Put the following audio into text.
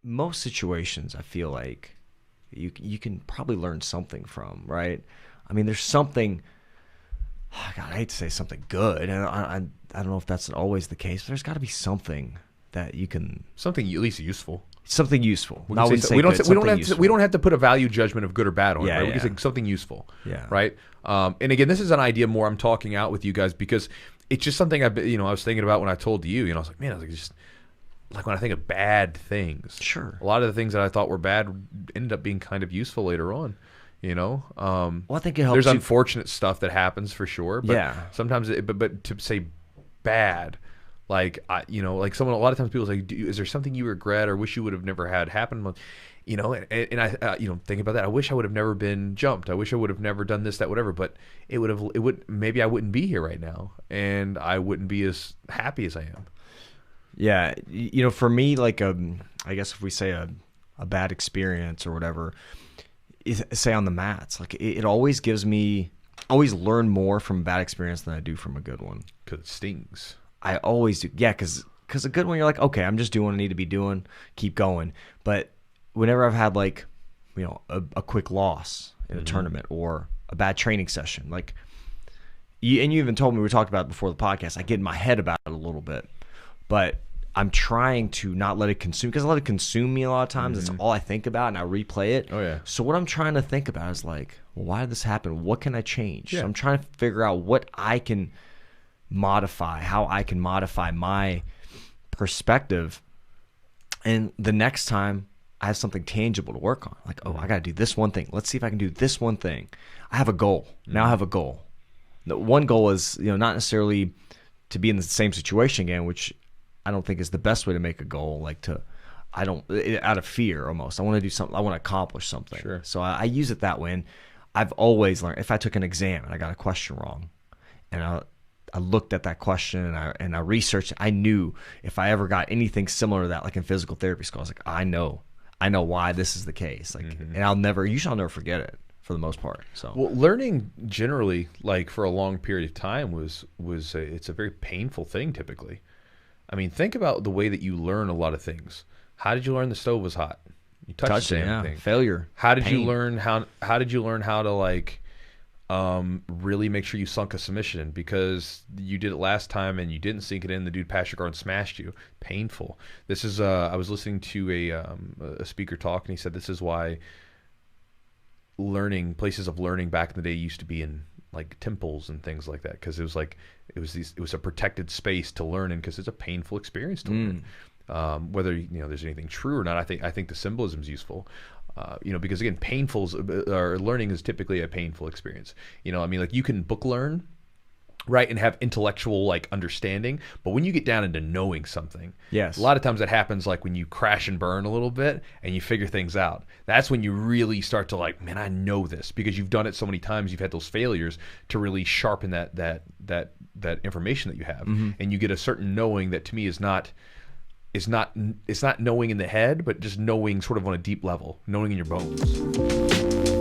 most situations I feel like you can probably learn something from, right? I mean, there's something. God, I hate to say something good, and I don't know if that's always the case. But there's got to be something that you can, Something at least useful. something useful. We Not can we say, say we don't good, say, we don't something have to, useful. we don't have to put a value judgment of good or bad on it. Yeah, Right? We yeah. can say something useful. Yeah. Right. And again, this is an idea more I'm talking out with you guys because it's just something I was thinking about when I told you. I was like, man, I was like, just like when I think of bad things. Sure. A lot of the things that I thought were bad ended up being kind of useful later on. Well, I think it helps. There's you, unfortunate stuff that happens for sure. But Yeah. sometimes, but to say bad, like like someone. A lot of times people say, is there something you regret or wish you would have never had happen? And I think about that. I wish I would have never been jumped. I wish I would have never done this, that, whatever. But maybe I wouldn't be here right now, and I wouldn't be as happy as I am. Yeah, for me, like I guess if we say a bad experience or whatever, say on the mats, like it always gives me, always learn more from a bad experience than I do from a good one. Because it stings. I always do. Yeah, because a good one, you're like, okay, I'm just doing what I need to be doing, keep going. But whenever I've had like, a quick loss in a tournament or a bad training session, like, you even told me, we talked about it before the podcast, I get in my head about it a little bit, but I'm trying to not let it consume, because I let it consume me a lot of times. That's all I think about, and I replay it. Oh, yeah. So what I'm trying to think about is like, well, why did this happen? What can I change? Yeah. So I'm trying to figure out what I can modify, how I can modify my perspective. And the next time I have something tangible to work on, like, oh, I got to do this one thing. Let's see if I can do this one thing. I have a goal. Now I have a goal. The one goal is, not necessarily to be in the same situation again, which I don't think is the best way to make a goal. Like out of fear almost. I want to do something. I want to accomplish something. Sure. So I use it that way. And I've always learned, if I took an exam and I got a question wrong, and I looked at that question and I researched it, I knew if I ever got anything similar to that, like in physical therapy school, I was like, I know why this is the case. Like, and I'll never forget it for the most part. So, well, learning generally, like for a long period of time, it's a very painful thing typically. I mean, think about the way that you learn a lot of things. How did you learn the stove was hot? You touched the damn thing. Failure. How did pain. you learn how did you learn how to like really make sure you sunk a submission because you did it last time and you didn't sink it in, the dude passed your guard and smashed you? Painful. This is I was listening to a speaker talk, and he said this is why places of learning back in the day used to be in like temples and things like that, because it was a protected space to learn in, because it's a painful experience to learn. Whether there's anything true or not, I think the symbolism is useful. Because again, learning is typically a painful experience. I mean, like you can book learn, right, and have intellectual like understanding, but when you get down into knowing something, yes, a lot of times that happens like when you crash and burn a little bit and you figure things out. That's when you really start to like, man, I know this, because you've done it so many times, you've had those failures to really sharpen that information that you have, and you get a certain knowing that to me is not knowing in the head, but just knowing sort of on a deep level, knowing in your bones.